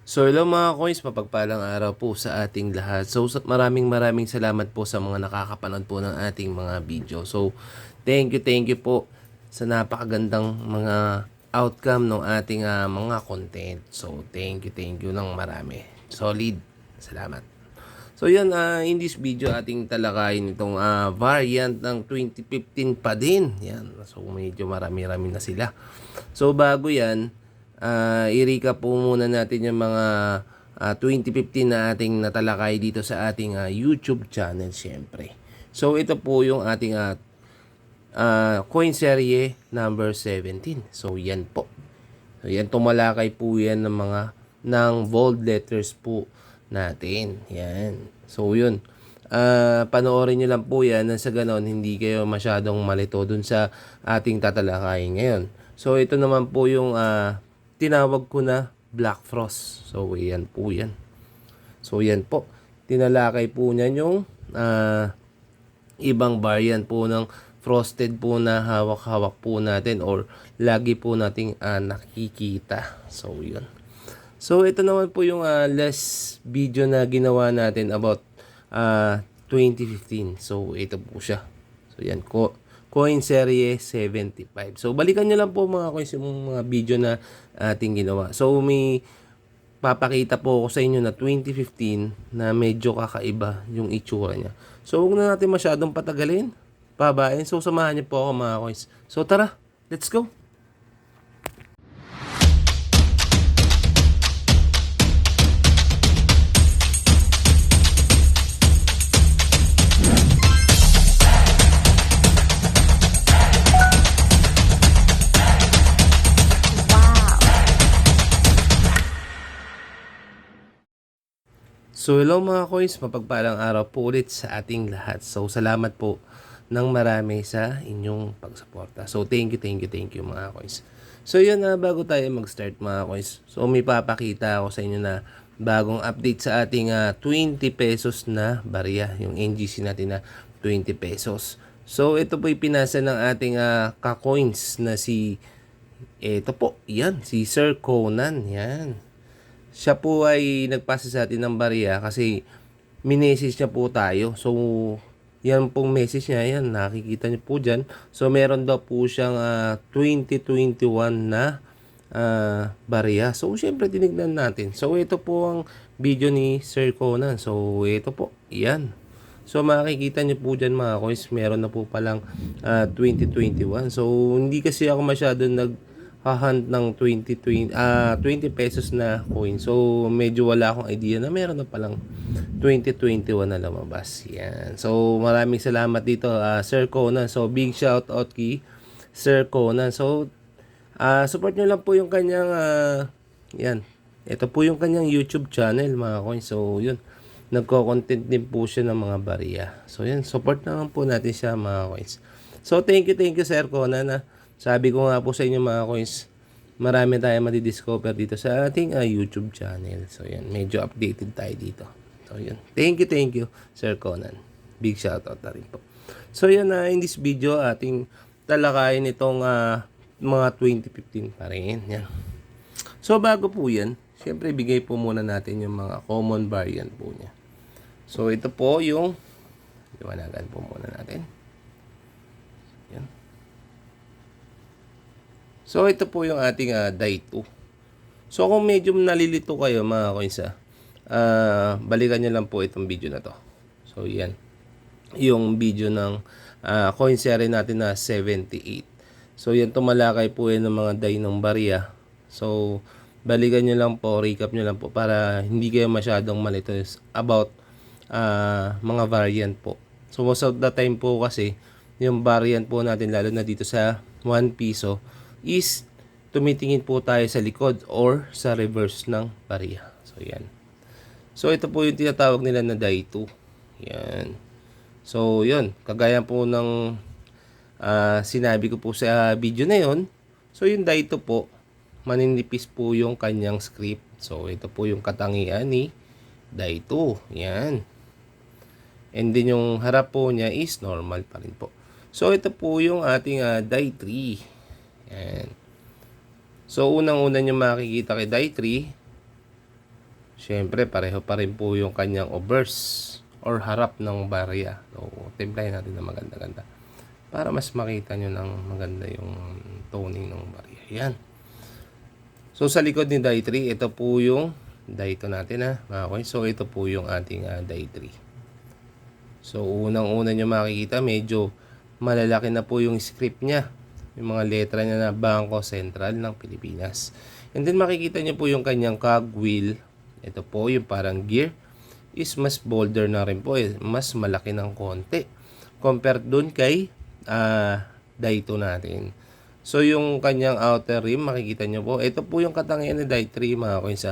So hello mga coins, mapagpalang araw po sa ating lahat. So maraming salamat po sa mga nakakapanood po ng ating mga video. So thank you po sa napakagandang mga outcome ng ating mga content. So thank you ng marami. Solid. Salamat. So yan, in this video ating talakayin itong variant ng 2015 pa din. Yan. So medyo marami-rami na sila. So bago yan, i-recap po muna natin yung mga 2015 na ating natalakay dito sa ating YouTube channel syempre. So ito po yung ating coin serie number 17. So yan po. So yan, tumalakay po yan ng bold letters po natin. Yan. So yun. Panoorin nyo lang po yan na sa ganon hindi kayo masyadong malito dun sa ating tatalakayin ngayon. So ito naman po yung tinawag ko na Black Frost. So yan po yan. So yan po. Tinalakay po niyan yung ibang variant po ng frosted po na hawak-hawak po natin or lagi po nating nakikita. So yun. So ito naman po yung last video na ginawa natin about 2015. So ito po siya. So yan ko. Coin serie 75. So balikan nyo lang po mga coins yung mga video na ating ginawa. So may papakita po ako sa inyo na 2015 na medyo kakaiba yung itsura niya. So huwag na natin masyadong patagalin, pabain. So samahan niyo po ako mga coins. So tara, let's go. So hello mga coins, mapagpalang araw po ulit sa ating lahat. So salamat po ng marami sa inyong pagsuporta. So thank you mga coins. So yun, bago tayo mag-start mga coins. So may papakita ako sa inyo na bagong update sa ating 20 pesos na barya. Yung NGC natin na 20 pesos. So ito po pinasa ng ating ka-coins na ito po, yan, si Sir Conan. Yan. Siya po ay nagpasa sa atin ng barya kasi minessage niya po tayo. So, yan pong message niya, yan, nakikita niyo po dyan. So, meron daw po siyang 2021 na barya. So, syempre, tinignan natin. So, ito po ang video ni Sir Conan. So, ito po, yan. So, makikita niyo po dyan mga coins, meron na po palang 2021. So, hindi kasi ako masyado hunt ng 20 pesos na coin. So, medyo wala akong idea na meron na palang 2021 na lumabas. Yan. So, maraming salamat dito, Sir Conan. So, big shout out kay Sir Conan. So, support nyo lang po yung kanyang, yan. Ito po yung kanyang YouTube channel, mga coin. So, yun. Nagko-content din po siya ng mga barya. So, yan. Support naman po natin siya, mga coins. So, thank you, Sir Conan. Sabi ko nga po sa inyo mga coins, marami tayong madidiscover dito sa ating YouTube channel. So yan, medyo updated tayo dito. So yan, thank you Sir Conan. Big shoutout na rin po. So yan, in this video ating talakayin itong mga 2015 pa rin. Yan. So bago po yan, syempre bigay po muna natin yung mga common variant po niya. So ito po yung iwanagan po muna natin. Yan. So, ito po yung ating die 2. So, kung medyo nalilito kayo mga coins, balikan nyo lang po itong video na to. So, yan. Yung video ng coin series natin na 78. So, yan, tumalakay po yan ng mga die ng barya. So, balikan nyo lang po, recap nyo lang po para hindi kayo masyadong malito about mga variant po. So, most of the time po kasi, yung variant po natin, lalo na dito sa 1 piso, is tumitingin po tayo sa likod or sa reverse ng barya. So, yan. So, ito po yung tinatawag nila na die 2. Yan. So, yun. Kagaya po ng sinabi ko po sa video na yun. So, yung die 2 po, maninipis po yung kanyang script. So, ito po yung katangian ni die 2. Yan. And then, yung harap po niya is normal pa rin po. So, ito po yung ating die 3. Yan. So, unang-una nyo makikita kay die 3, Siyempre, pareho pa rin po yung kanyang obverse or harap ng barya. So, timplahin natin na maganda-ganda para mas makita nyo ng maganda yung toning ng barya. Yan. So, sa likod ni die 3, ito po yung die 2 natin, ha, mga coins. So, ito po yung ating die 3. So, unang-una nyo makikita, medyo malalaki na po yung script niya. Yung mga letra niya na Bangko Sentral ng Pilipinas. And then, makikita nyo po yung kanyang cogwheel. Ito po, yung parang gear is mas bolder na rin po. Mas malaki ng konti. Compared dun kay die 2 natin. So, yung kanyang outer rim, makikita nyo po. Ito po yung katangian ni die 3, mga coins.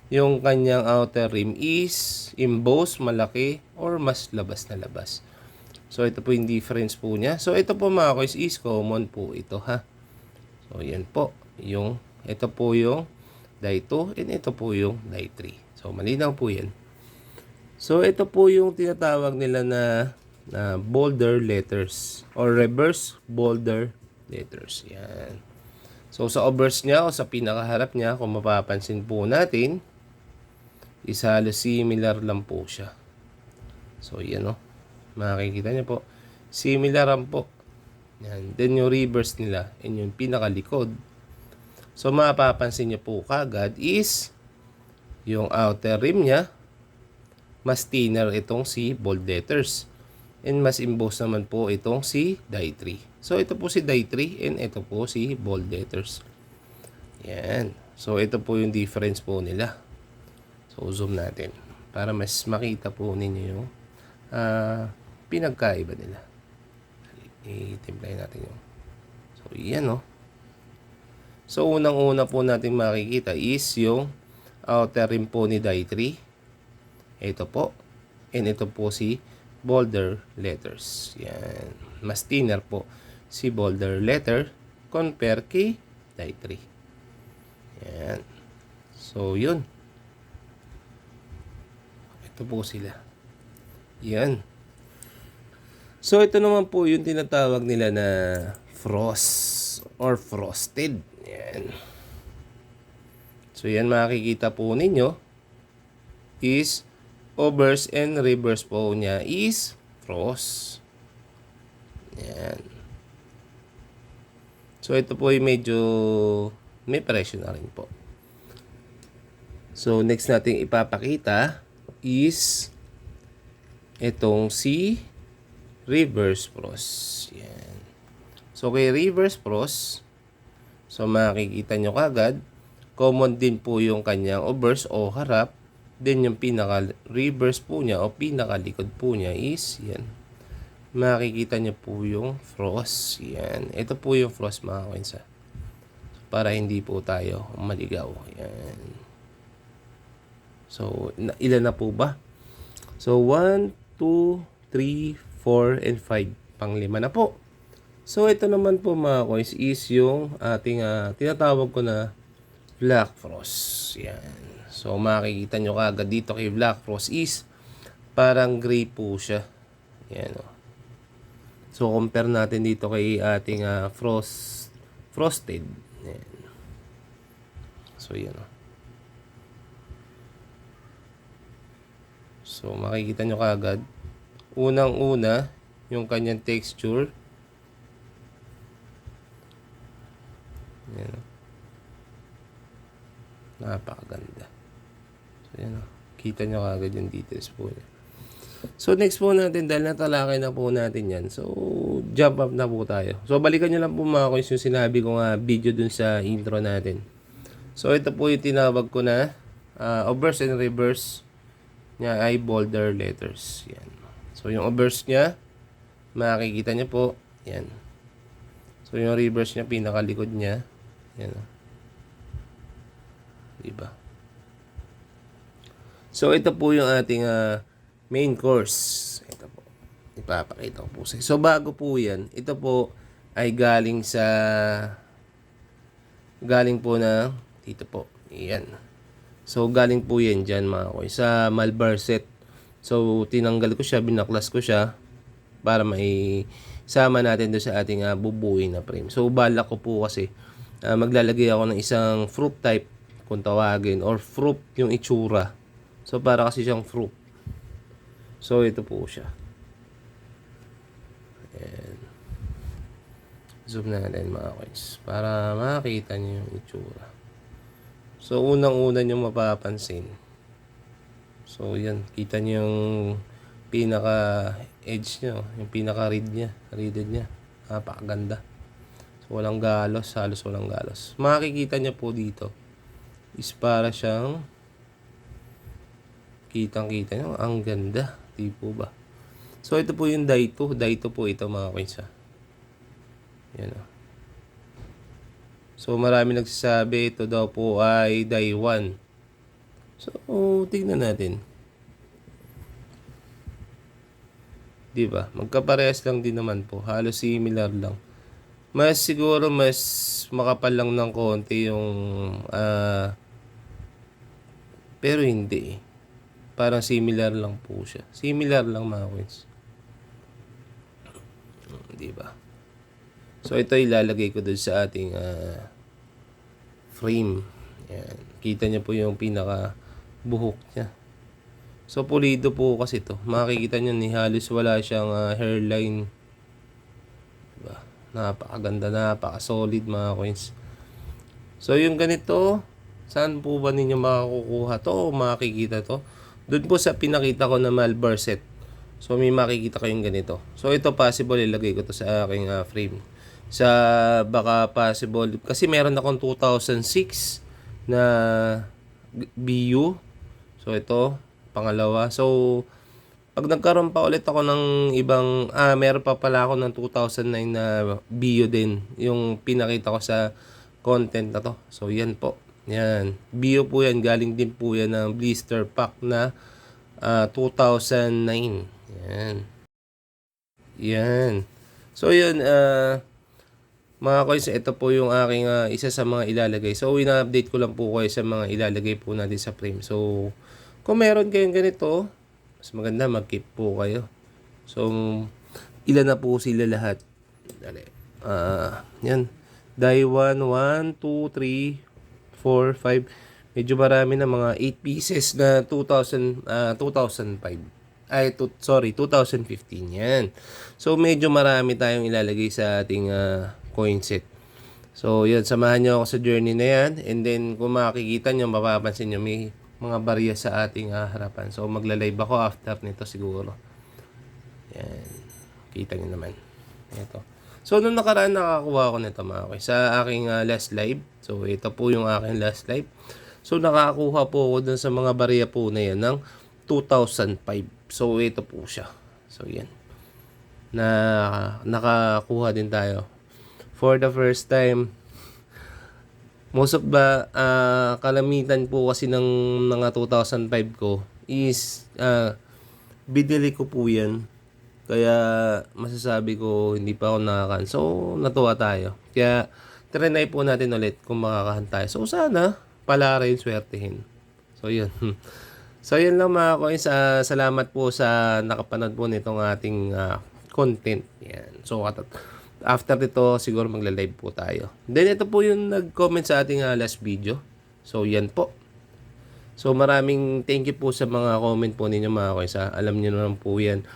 Yung kanyang outer rim is embossed, malaki, or mas labas na labas. So, ito po yung difference po niya. So, ito po, mga coins, is common po ito, ha. So, yan po. Ito po yung die 2, and ito po yung die 3. So, malinaw po yan. So, ito po yung tinatawag nila na bolder letters or reverse bolder letters. Yan. So, sa obverse niya o sa pinakaharap niya, kung mapapansin po natin, is halos similar lang po siya. So, yan o. Makikita niyo po. Similar lang po. Yan. Then, yung reverse nila and yung pinakalikod. So, mapapansin niyo po kagad is yung outer rim niya, mas thinner itong si bold letters. And mas embossed naman po itong si die 3. So, ito po si die 3 and ito po si bold letters. Yan. So, ito po yung difference po nila. So, zoom natin para mas makita po ninyo yung pinagkaiba nila. I-timplahin natin yung. So, yan o. So, unang-una po natin makikita is yung outer rim po ni die 3. Ito po. And ito po si bolder letters. Yan. Mas thinner po si bolder letter compare kay die 3. Yan. So, yun. Ito po sila. Yan. So, ito naman po yung tinatawag nila na frost or frosted. Yan. So, yan makikita po ninyo is obverse and reverse po niya is frost. Yan. So, ito po yung medyo may presyo na rin po. So, next nating ipapakita is itong si reverse frost. Yan. So, kay reverse frost, so makikita nyo kagad, common din po yung kanyang obverse o harap. Then yung pinaka-reverse po niya o pinaka-likod po niya is yan. Makikita nyo po yung frost. Yan. Ito po yung frost, mga coins. Para hindi po tayo maligaw. Yan. So, ilan na po ba? So, 1, 2, 3, 4, and 5. Pang-5 na po. So, ito naman po, mga coins, is yung ating tinatawag ko na black frost. Yan. So, makikita nyo kagad dito kay black frost is parang gray po siya. Yan o. So, compare natin dito kay ating frosted. Yan. So, yan o. So, makikita nyo kagad. Unang-una, yung kanyang texture. Yan o. Napakaganda. So, yan o. Kita nyo kagad yung details po niya. So, next po natin, dahil natalakay na po natin yan. So, jump up na po tayo. So, balikan nyo lang po, mga coins, yung sinabi ko nga video dun sa intro natin. So, ito po yung tinawag ko na obverse and reverse niya ay bolder letters. Yan. So, yung obverse niya, makikita nyo po, yan. So, yung reverse niya, pinakalikod niya, yan. Diba? So, ito po yung ating main course. Ito po. Ipapakita ko po sa. So, bago po yan, ito po ay galing po na dito po. Yan. So, galing po yan dyan, mga koy. Sa Malbar set. So, tinanggal ko siya, binaklas ko siya para sama natin doon sa ating bubuin na frame. So, balak ko po kasi maglalagay ako ng isang fruit type kung tawagin or fruit yung itsura So, para kasi siyang fruit. So, ito po siya. Ayan. Zoom natin mga coins. Para makita nyo yung itsura. So, unang-una nyo mapapansin. So, yan. Kita nyo yung pinaka-edge nyo. Yung pinaka-read niya. Readed niya. Napakaganda. So, walang galos. Halos walang galos. Makikita nyo po dito is para siyang kitang-kita nyo. Ang ganda. Di po ba? So, ito po yung die 2. Die 2 po ito mga coins ha. Yan o. So, marami nagsasabi ito daw po ay die 1. So, tignan natin. Di ba? Magkaparehas lang din naman po. Halos similar lang. Mas siguro mas makapal lang ng konti yung pero hindi. Parang similar lang po siya. Similar lang mga coins. Di ba? So, ito ilalagay ko dun sa ating frame. Yan. Kita niyo po yung pinaka buhok niya. So, pulido po kasi ito. Makikita niyo ni halos wala siyang hairline. Diba? Napakaganda, napaka-solid mga coins. So, yung ganito, saan po ba ninyo makakukuha to o makikita to? Doon po sa pinakita ko na Malbar set. So, may makikita kayong ganito. So, ito possible ilagay ko to sa aking frame. Sa baka possible kasi meron akong 2006 na BU. So ito pangalawa. So pag nagkaroon pa ulit ako ng ibang meron pa pala ako ng 2009 na BU din yung pinakita ko sa content na to. So yan po. Yan. BU po yan, galing din po yan ng blister pack na 2009. Yan. Yan. So yun mga coins, ito po yung aking isa sa mga ilalagay. So, ina-update ko lang po kayo sa mga ilalagay po natin sa frame. So, kung meron kayong ganito, mas maganda mag-keep po kayo. So, ilan na po sila lahat? Dali. Yan. Die 1, 1, 2, 3, 4, 5. Medyo marami na mga 8 pieces na 2005. Ay, 2015. Yan. So, medyo marami tayong ilalagay sa ating coin set. So, yun. Samahan nyo ako sa journey na yan. And then, kung makikita nyo, mapapansin nyo, may mga barya sa ating harapan. So, magla-live ako after nito siguro. Yan. Kita nyo naman. Ito. So, nung nakaraan nakakuha ko nito mga koy sa aking last live. So, ito po yung aking last live. So, nakakuha po ako dun sa mga barya po na yan ng 2005. So, ito po siya. So, yan. Nakakuha din tayo. For the first time, most of the kalamitan po kasi ng mga 2005 ko is binili ko po yan. Kaya masasabi ko hindi pa ako nakakan. So, natuwa tayo. Kaya, trinay po natin ulit kung makakahan tayo. So, sana pala rin swertihin. So, yun. So, yun lang mga coins. Salamat po sa nakapanood po nitong ating content. Yan. So, after dito, siguro magla-live po tayo. Then, ito po yung nag-comment sa ating last video. So, yan po. So, maraming thank you po sa mga comment po ninyo mga coins. Alam niyo naman po yan.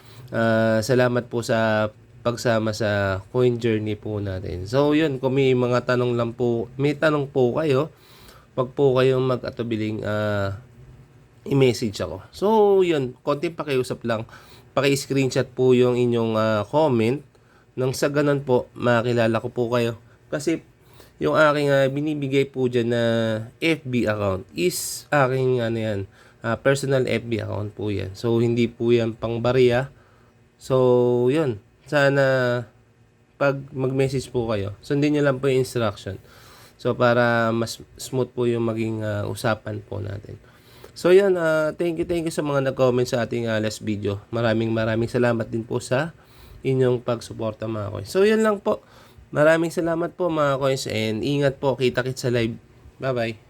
Salamat po sa pagsama sa coin journey po natin. So, yun. Kung may mga tanong lang po, may tanong po kayo, wag po kayong mag-atubiling i-message ako. So, yun. Konting pakiusap lang. Paki-screenshot po yung inyong comment. Nang sa ganun po, makilala ko po kayo. Kasi, yung aking binibigay po dyan na FB account is aking personal FB account po yan. So, hindi po yan pang barya. So, yun. Sana, pag mag-message po kayo, sundin nyo lang po yung instruction. So, para mas smooth po yung maging usapan po natin. So, yan. Thank you sa mga nag-comment sa ating last video. Maraming salamat din po sa inyong pagsuporta mga coins. So, yan lang po. Maraming salamat po mga coins and ingat po. Kita-kits sa live. Bye-bye.